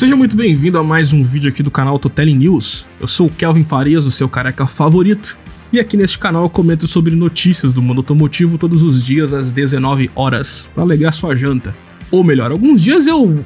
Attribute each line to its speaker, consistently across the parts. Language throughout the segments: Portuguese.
Speaker 1: Seja muito bem-vindo a mais um vídeo aqui do canal Totelling News. Eu sou o Kelvin Farias, o seu careca favorito, e aqui neste canal eu comento sobre notícias do mundo automotivo todos os dias às 19 horas, para alegrar sua janta. Ou melhor, alguns dias eu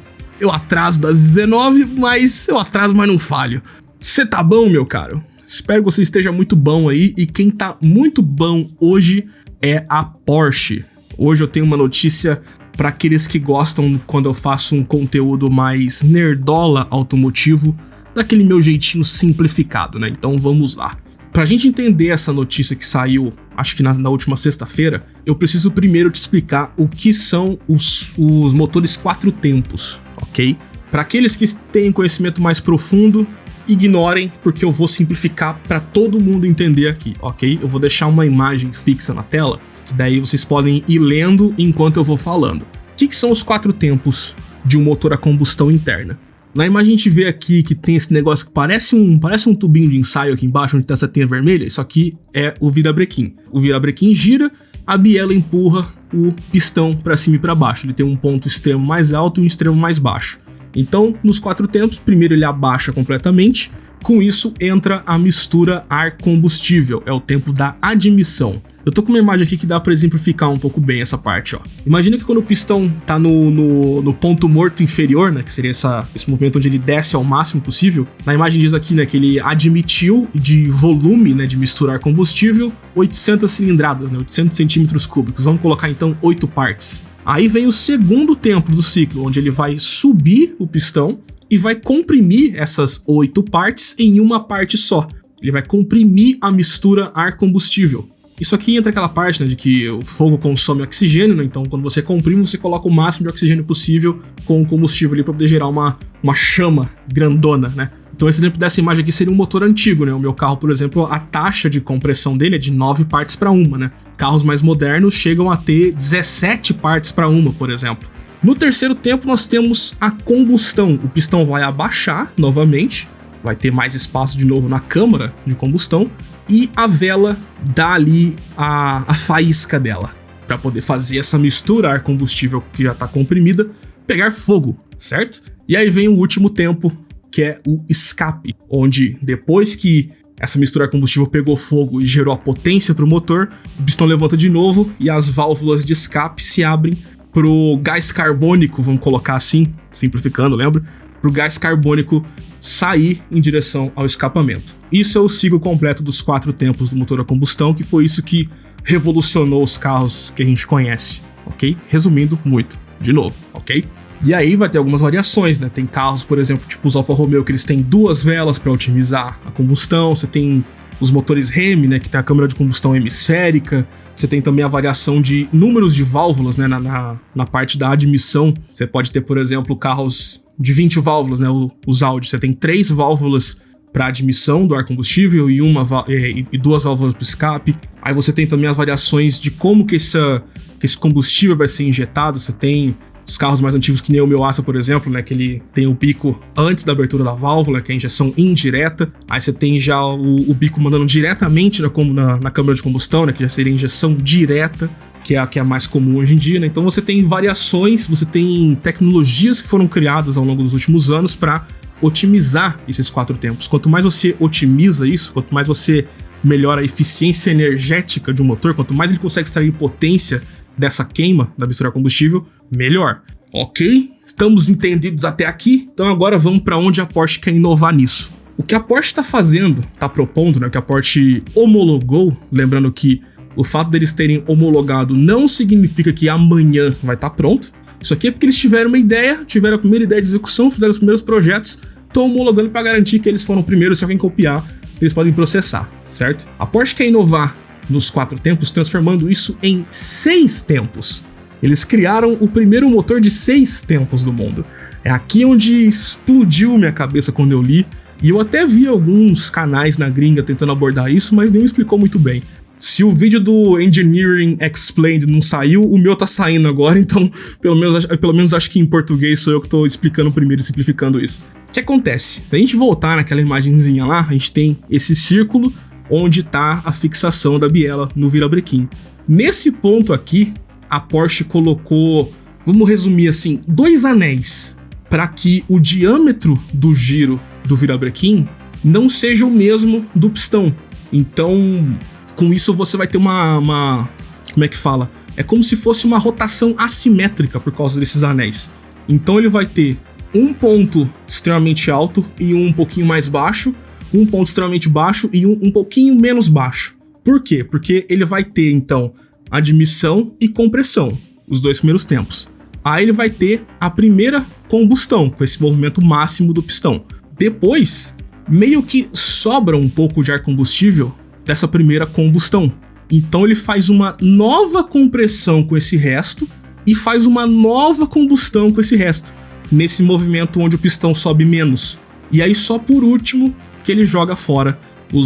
Speaker 1: atraso das 19, mas eu atraso, mas não falho. Cê tá bom, meu caro? Espero que você esteja muito bom aí, e quem tá muito bom hoje é a Porsche. Hoje eu tenho uma notícia para aqueles que gostam quando eu faço um conteúdo mais nerdola automotivo, daquele meu jeitinho simplificado, né? Então vamos lá. Pra gente entender essa notícia que saiu, acho que na última sexta-feira, eu preciso primeiro te explicar o que são os motores 4 tempos, ok? Para aqueles que têm conhecimento mais profundo, ignorem, porque eu vou simplificar para todo mundo entender aqui, ok? Eu vou deixar uma imagem fixa na tela, que daí vocês podem ir lendo enquanto eu vou falando. O que são os 4 tempos de um motor a combustão interna? Na imagem a gente vê aqui que tem esse negócio que parece um tubinho de ensaio aqui embaixo, onde tem essa setinha vermelha. Isso aqui é o virabrequim. O virabrequim gira, a biela empurra o pistão para cima e para baixo. Ele tem um ponto extremo mais alto e um extremo mais baixo. Então, nos 4 tempos, primeiro ele abaixa completamente. Com isso, entra a mistura ar-combustível. É o tempo da admissão. Eu tô com uma imagem aqui que dá pra exemplificar um pouco bem essa parte, ó. Imagina que quando o pistão tá no ponto morto inferior, né, que seria esse movimento onde ele desce ao máximo possível, na imagem diz aqui, né, que ele admitiu de volume, né, de misturar combustível, 800 cilindradas, né, 800 centímetros cúbicos. Vamos colocar então 8 partes. Aí vem o segundo tempo do ciclo, onde ele vai subir o pistão e vai comprimir essas 8 partes em uma parte só. Ele vai comprimir a mistura ar-combustível. Isso aqui entra aquela parte, né, de que o fogo consome oxigênio, né? Então quando você comprime, você coloca o máximo de oxigênio possível com o combustível ali para poder gerar uma chama grandona, né? Então esse exemplo dessa imagem aqui seria um motor antigo, né? O meu carro, por exemplo, a taxa de compressão dele é de 9 partes para uma, né? Carros mais modernos chegam a ter 17 partes para uma, por exemplo. No terceiro tempo nós temos a combustão. O pistão vai abaixar novamente, vai ter mais espaço de novo na câmara de combustão, e a vela dá ali a faísca dela, para poder fazer essa mistura ar-combustível que já está comprimida pegar fogo, certo? E aí vem o último tempo, que é o escape, onde depois que essa mistura ar-combustível pegou fogo e gerou a potência para o motor, o pistão levanta de novo e as válvulas de escape se abrem pro gás carbônico, vamos colocar assim, simplificando, lembra? Pro gás carbônico sair em direção ao escapamento. Isso é o ciclo completo dos 4 tempos do motor a combustão, que foi isso que revolucionou os carros que a gente conhece, ok? Resumindo muito, de novo, ok? E aí vai ter algumas variações, né? Tem carros, por exemplo, tipo os Alfa Romeo, que eles têm 2 velas para otimizar a combustão. Você tem os motores HEMI, né, que tem a câmara de combustão hemisférica. Você tem também a variação de números de válvulas, né, na parte da admissão. Você pode ter, por exemplo, carros de 20 válvulas, né, os Audi. Você tem 3 válvulas para admissão do ar combustível e 2 válvulas para escape. Aí você tem também as variações de como que esse combustível vai ser injetado. Você tem os carros mais antigos, que nem o meu Astra, por exemplo, né, que ele tem o bico antes da abertura da válvula, que é a injeção indireta. Aí você tem já o bico mandando diretamente na câmara de combustão, né, que já seria a injeção direta, que é a que é mais comum hoje em dia, né? Então você tem variações, você tem tecnologias que foram criadas ao longo dos últimos anos para otimizar esses 4 tempos. Quanto mais você otimiza isso, quanto mais você melhora a eficiência energética de um motor, quanto mais ele consegue extrair potência dessa queima da mistura combustível, melhor. Ok? Estamos entendidos até aqui? Então agora vamos para onde a Porsche quer inovar nisso. O que a Porsche está fazendo, está propondo, né, o que a Porsche homologou, lembrando que o fato deles terem homologado não significa que amanhã vai estar pronto. Isso aqui é porque eles tiveram uma ideia, tiveram a primeira ideia de execução, fizeram os primeiros projetos, estão homologando para garantir que eles foram primeiros. Se alguém copiar, eles podem processar, certo? A Porsche quer inovar nos 4 tempos, transformando isso em 6 tempos. Eles criaram o primeiro motor de 6 tempos do mundo. É aqui onde explodiu minha cabeça quando eu li, e eu até vi alguns canais na gringa tentando abordar isso, mas nenhum explicou muito bem. Se o vídeo do Engineering Explained não saiu, o meu tá saindo agora, então pelo menos acho que em português sou eu que tô explicando primeiro e simplificando isso. O que acontece? Se a gente voltar naquela imagenzinha lá, a gente tem esse círculo onde tá a fixação da biela no virabrequim. Nesse ponto aqui, a Porsche colocou, vamos resumir assim, 2 anéis para que o diâmetro do giro do virabrequim não seja o mesmo do pistão. Então, com isso você vai ter uma como é que fala? É como se fosse uma rotação assimétrica por causa desses anéis. Então ele vai ter um ponto extremamente alto e um pouquinho mais baixo, um ponto extremamente baixo e um pouquinho menos baixo. Por quê? Porque ele vai ter, então, admissão e compressão, os dois primeiros tempos. Aí ele vai ter a primeira combustão, com esse movimento máximo do pistão. Depois, meio que sobra um pouco de ar combustível dessa primeira combustão. Então ele faz uma nova compressão com esse resto e faz uma nova combustão com esse resto, nesse movimento onde o pistão sobe menos. E aí só por último que ele joga fora o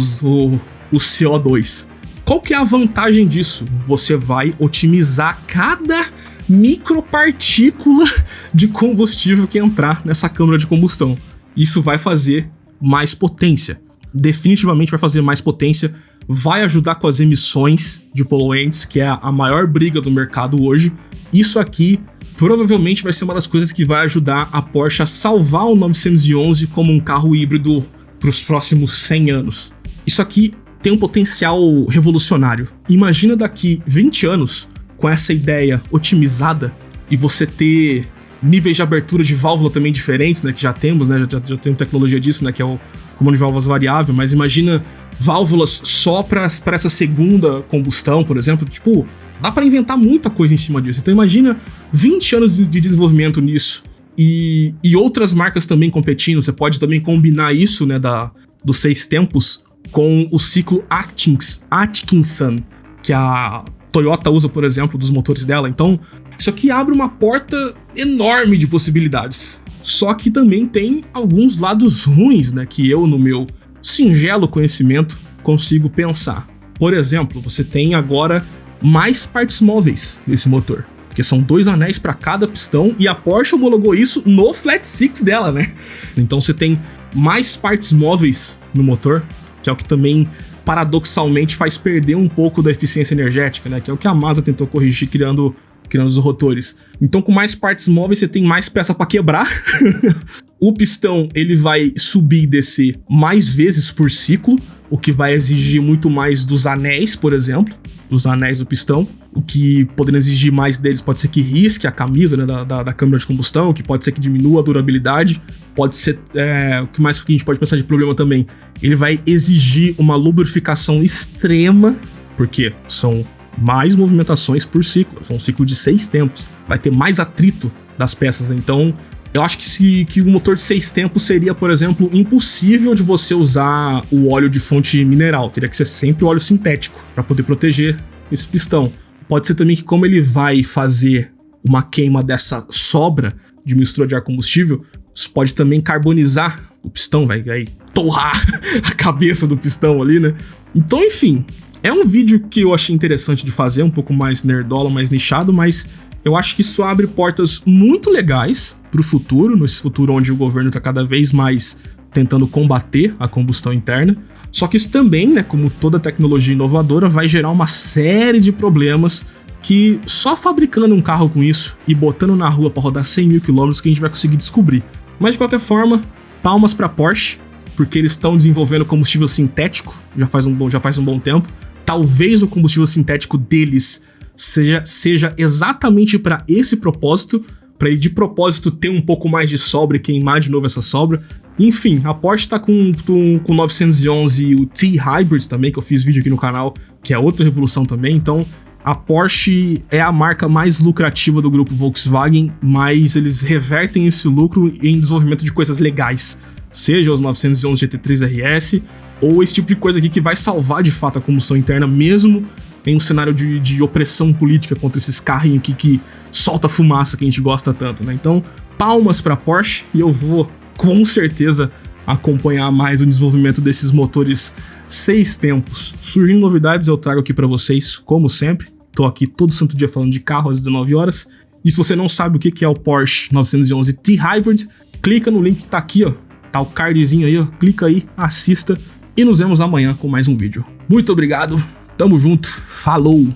Speaker 1: CO2. Qual que é a vantagem disso? Você vai otimizar cada micropartícula de combustível que entrar nessa câmara de combustão. Isso vai fazer mais potência. Definitivamente vai fazer mais potência. Vai ajudar com as emissões de poluentes, que é a maior briga do mercado hoje. Isso aqui provavelmente vai ser uma das coisas que vai ajudar a Porsche a salvar o 911 como um carro híbrido para os próximos 100 anos. Isso aqui tem um potencial revolucionário. Imagina daqui 20 anos, com essa ideia otimizada, e você ter níveis de abertura de válvula também diferentes, né, que já temos, né, já tem tecnologia disso, né, que é o comando de válvulas variável, mas imagina válvulas só para essa segunda combustão, por exemplo. Tipo, dá para inventar muita coisa em cima disso. Então imagina 20 anos de desenvolvimento nisso e outras marcas também competindo. Você pode também combinar isso, né, dos 6 tempos com o ciclo Atkinson, que a Toyota usa, por exemplo, dos motores dela. Então isso aqui abre uma porta enorme de possibilidades. Só que também tem alguns lados ruins, né, que eu, no meu singelo conhecimento, consigo pensar. Por exemplo, você tem agora mais partes móveis nesse motor, porque são 2 anéis para cada pistão, e a Porsche homologou isso no Flat Six dela, né? Então você tem mais partes móveis no motor, que é o que também paradoxalmente faz perder um pouco da eficiência energética, né? Que é o que a Mazda tentou corrigir criando os rotores. Então, com mais partes móveis, você tem mais peça para quebrar. O pistão, ele vai subir e descer mais vezes por ciclo, o que vai exigir muito mais dos anéis, por exemplo, dos anéis do pistão. O que, podendo exigir mais deles, pode ser que risque a camisa, né, da câmara de combustão, o que pode ser que diminua a durabilidade. Pode ser, o que mais que a gente pode pensar de problema também, ele vai exigir uma lubrificação extrema, porque são mais movimentações por ciclo, são um ciclo de 6 tempos, vai ter mais atrito das peças. Então eu acho que o motor de 6 tempos seria, por exemplo, impossível de você usar o óleo de fonte mineral, teria que ser sempre óleo sintético para poder proteger esse pistão. Pode ser também que, como ele vai fazer uma queima dessa sobra de mistura de ar combustível, isso pode também carbonizar o pistão, vai torrar a cabeça do pistão ali, né? Então, enfim, é um vídeo que eu achei interessante de fazer, um pouco mais nerdola, mais nichado, mas eu acho que isso abre portas muito legais pro futuro, nesse futuro onde o governo tá cada vez mais tentando combater a combustão interna. Só que isso também, né, como toda tecnologia inovadora, vai gerar uma série de problemas que só fabricando um carro com isso e botando na rua para rodar 100 mil quilômetros que a gente vai conseguir descobrir. Mas de qualquer forma, palmas para Porsche, porque eles estão desenvolvendo combustível sintético já faz um bom tempo. Talvez o combustível sintético deles seja exatamente para esse propósito, para ele de propósito ter um pouco mais de sobra e queimar de novo essa sobra. Enfim, a Porsche tá com o 911 e o T-Hybrid também, que eu fiz vídeo aqui no canal, que é outra revolução também. Então a Porsche é a marca mais lucrativa do grupo Volkswagen, mas eles revertem esse lucro em desenvolvimento de coisas legais, seja os 911 GT3 RS, ou esse tipo de coisa aqui que vai salvar de fato a combustão interna, mesmo em um cenário de opressão política contra esses carrinhos aqui que solta fumaça que a gente gosta tanto, né? Então, palmas pra Porsche, e eu vou com certeza acompanhar mais o desenvolvimento desses motores 6 tempos. Surgindo novidades, eu trago aqui pra vocês, como sempre. Tô aqui todo santo dia falando de carro às 19 horas. E se você não sabe o que é o Porsche 911 T-Hybrid, clica no link que tá aqui, ó. Tá o cardzinho aí, ó. Clica aí, assista. E nos vemos amanhã com mais um vídeo. Muito obrigado, tamo junto, falou!